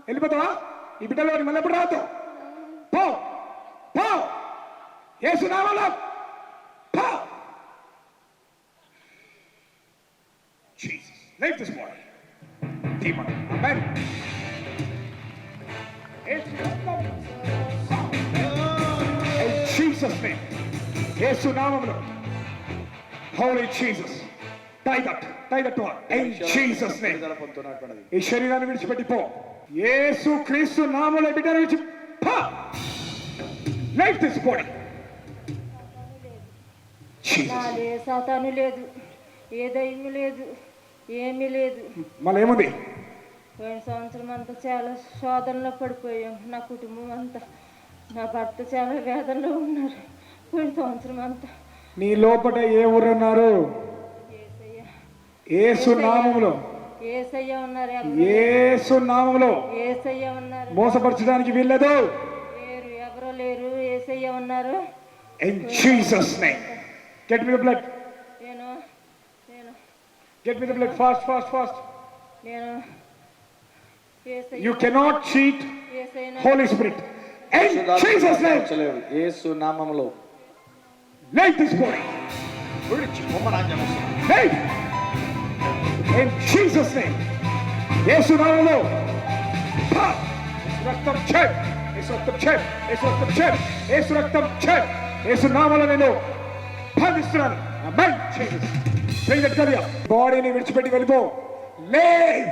వెళ్ళిపోతావా? ఈ బిడ్డలో మళ్ళీ ఎప్పుడు రావద్దు. పో పో, యేసు నామములో పో. Jesus, leave this body. Demon, amen. In Jesus' name, యేసు నామములో, Holy Jesus, tie that to her. In Jesus' name. ఈ శరీరాన్ని విడిచిపెట్టి పో. యేసు క్రీస్తు నామములో బిడ్డను విడిచి పో. Leave this body. సాతాను లేదు, ఏ దయ్యము లేదు, ఏమీ లేదు. మళ్ళీ ఏముంది? పోయిన సంవత్సరం అంతా చాలా శోధనలో పడిపోయాం. నా కుటుంబం అంతా, నా భర్త చాలా వేదనలో ఉన్నారు. పోయిన సంవత్సరం అంతా. నీ లోపల ఏ ఊరు ఉన్నారు? యేసు నామములో. యేసయ్య ఉన్నారు. యేసు నామములో. యేసయ్య ఉన్నారు. మోసపరచడానికి వీల్లేదు. లేరు, ఎవరో లేరు. యేసయ్య ఉన్నారు. In Jesus' name. Get me the blood. నేను Get me the blood fast. నేను You cannot cheat Holy Spirit. In Jesus' name. యేసు నామములో. Leave this body. Leave. In Jesus' name. యేసు నామములో. రక్తం చెక్. యేసు రక్తం చెక్. యేసు రక్తం చెక్. యేసు రక్తం చెక్. యేసు నామములో నేను బంధిస్తున్నాను. Amen. Jesus. Bring that carrier. బాడీని విడిచిపెట్టి వెళ్ళిపో. Leave.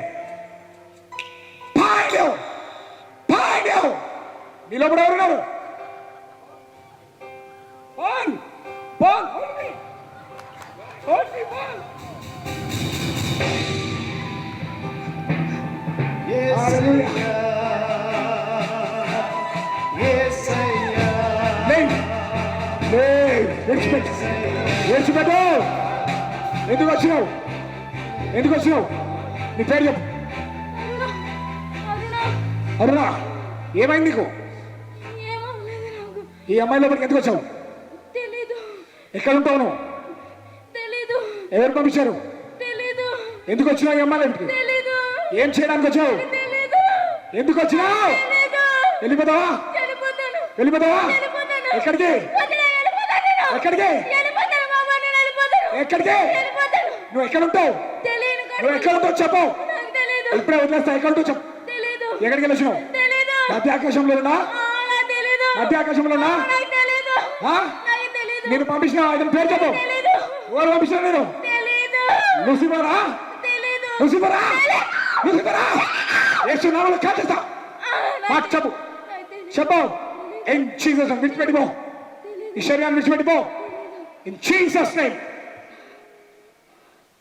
పాయలు. నీ లోపల ఎవరున్నారు? Paul, hold me, Paul. Hallelujah. విడిచిపెట్టు. ఎందుకు వచ్చినావు? నీ పేరు చెప్పు. అరుణా, ఏమైంది నీకు? ఈ అమ్మాయి లోపలికి ఎందుకు వచ్చావు? ఎక్కడ ఉంటావు నువ్వు? ఎవరు పంపించారు? ఎందుకు వచ్చినావు ఈ అమ్మాయి లోపలికి? ఏం చేయడానికి వచ్చావు? ఎందుకు వచ్చినావు? వెళ్ళిపోతావా? ఎక్కడికి? నువ్వు ఎక్కడ ఉంటావు? చెప్పు. ఇప్పుడే వదిలేస్తా. ఎక్కడ ఉంటావు చెప్పు. ఎక్కడికి వెళ్ళొచ్చినావు? మధ్యాకాశంలో నేను పంపించిన ఆయన పేరు చెప్పు. ఎవరు పంపించిన? నేను లూసిఫరా. యేసు నామములో కాచేస్తా. మాట చెప్పు. In Jesus' name. విడిచిపెట్టిపో. ఈ శరీరాన్ని విడిచిపెట్టిపో. In Jesus' name.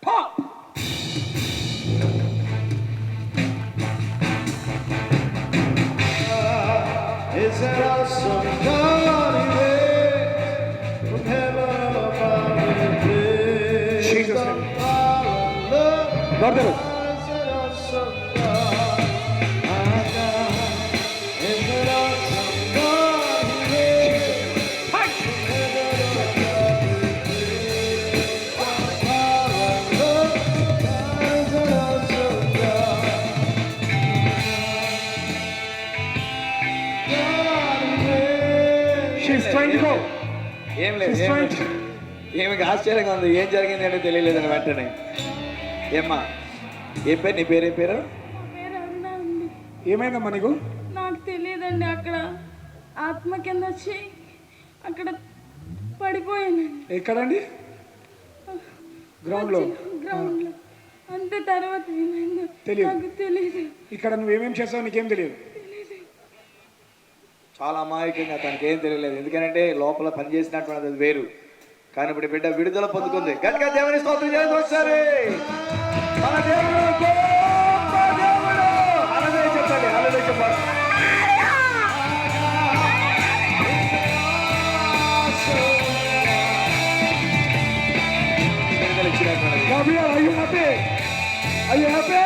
Pop. Is there awesome God from heaven above? Jesus' name. Lord, there. ఏమి ఆశ్చర్యంగా ఉంది. ఏం జరిగింది అంటే తెలియలేదని వెంటనే. ఏమ్మా, ఏ పేరు? నీ పేరు? ఏమైందమ్మా నీకు? నాకు తెలియదండి. అక్కడ ఆత్మ కింద వచ్చి అక్కడ పడిపోయాను. ఎక్కడండి? గ్రౌండ్ లో. అంతే. తర్వాత ఏమైందో తెలియదు. ఇక్కడ నువ్వేమేం చేస్తావు నీకేం తెలియదు. చాలా అమాయకంగా, తనకి ఏం తెలియలేదు. ఎందుకంటే లోపల పనిచేసినటువంటి అది వేరు. కానీ ఇప్పుడు బిడ్డ విడుదల పొందుకుంది. గట్టిగా దేవుని స్తోత్రం చేయండి ఒకసారి. మన దేవుడు చెప్పండి. Are you happy?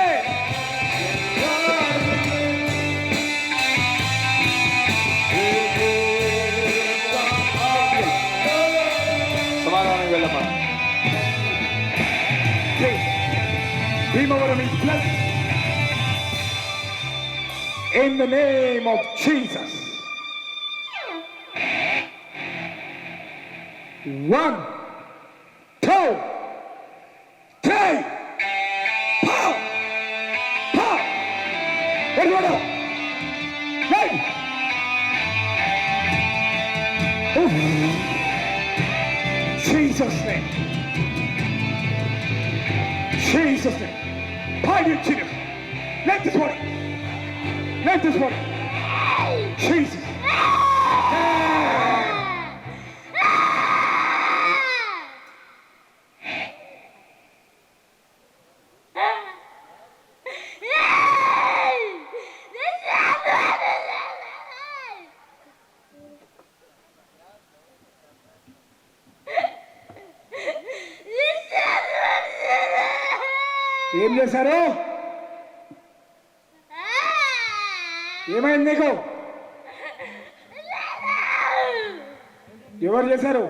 Bhimavaram In the name of Jesus. 1, 2, 3. Pow! Pow! Ready, go now. Right. Oof. Jesus' name. Jesus' name. Bind your children. Let this one. Let this one. Jesus. ఏం చేశారు? ఏమైంది నీకు? ఎవరు చేశారు?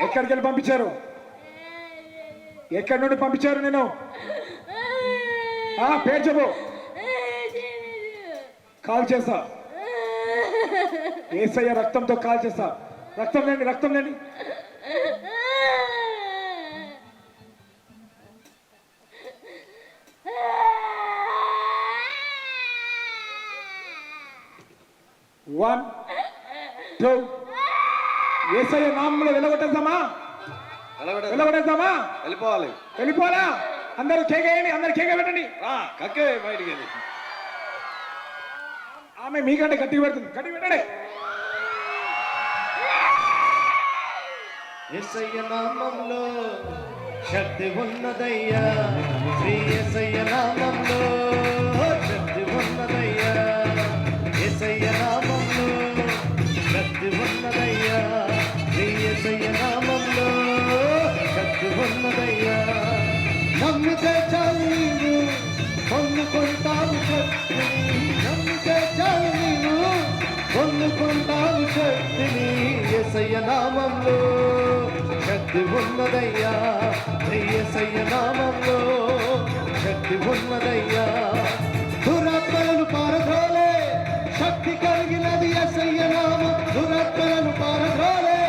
ఎక్కడికి వెళ్ళి పంపించారు? ఎక్కడి నుండి పంపించారు? నేను పేరు చెప్పు. కాల్ చేస్తా. యేసయ్య రక్తంతో కాల్ చేస్తా. రక్తం లేండి, రక్తం లేండి. One, two. యేసయ్య నామములో వెళ్ళగొట్టేద్దామా? వెళ్ళగొట్టేద్దామా? వెళ్ళిపోవాలి. వెళ్ళిపోవాలా? అందరూ కేకేయండి, అందరు కేక పెట్టండి. కక్కే బయటికి వెళ్ళి. ఆమె మీకంటే గట్టిగా పెడుతుంది. గట్టిగా పెట్టండి. యేసయ్య నామములో శక్తి ఉన్నదయ్యా. శ్రీ యేసయ్య నామములో శక్తి ఉన్నదయ్యా. యేసయ్య నామములో శక్తి ఉన్నదయ్యా. శ్రీ యేసయ్య నామములో శక్తి ఉన్నదయ్యా. నమ్మితే చాలు నీవు పొందుకుంటావు శక్తిని. నమ్మితే చాలు నీవు పొందుకుంటావు శక్తిని. యేసయ్య నామములో శక్తి ఉన్నదయ్యా. యేసయ్య నామములో శక్తి ఉన్నదయ్యా. దురాత్మలను పారద్రోలే శక్తి కలిగినది యేసయ్య నామం. దురాత్మలను పారద్రోలే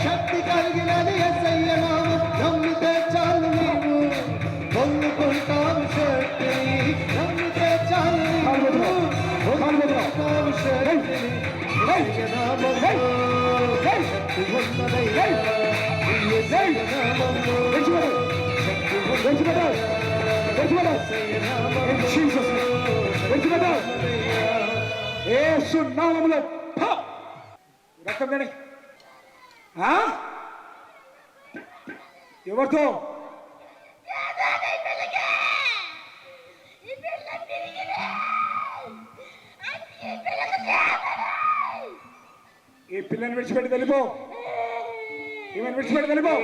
శక్తి కలిగినది యేసయ్య నామం. నమ్మితే చాలు నీవు పొందుకుంటావు శక్తిని. నమ్మితే చాలు నీవు పొందుకుంటావు శక్తిని. యేసయ్య నామములో శక్తి ఉన్నదయ్యా. యేసయ్య నామములో శక్తి ఉన్నదయ్యా. యేసు నామములో రక్తం లేని. ఎవరితో? ఈ పిల్లని విడిచిపెట్టి వెళ్ళిపో. ఈమెను విడిచిపెట్టి వెళ్ళిపో.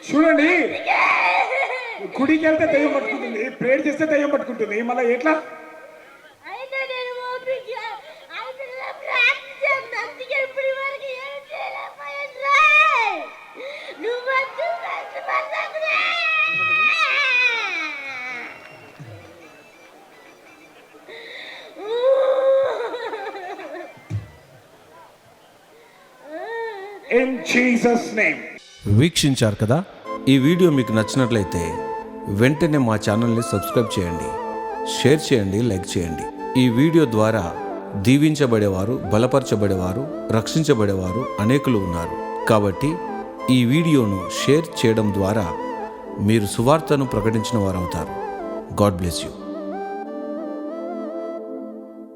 చూడండి, గుడికి వెళ్తే దయ్యం పట్టుకుంటుంది, ప్రేయర్ చేస్తే దయ్యం పట్టుకుంటుంది. మళ్ళీ ఎట్లా? In Jesus' name. వీక్షించారు కదా. ఈ వీడియో మీకు నచ్చినట్లయితే వెంటనే మా ఛానల్ని సబ్స్క్రైబ్ చేయండి, షేర్ చేయండి, లైక్ చేయండి. ఈ వీడియో ద్వారా దీవించబడేవారు, బలపరచబడేవారు, రక్షించబడేవారు అనేకులు ఉన్నారు. కాబట్టి ఈ వీడియోను షేర్ చేయడం ద్వారా మీరు సువార్తను ప్రకటించిన వారు అవుతారు. God bless you.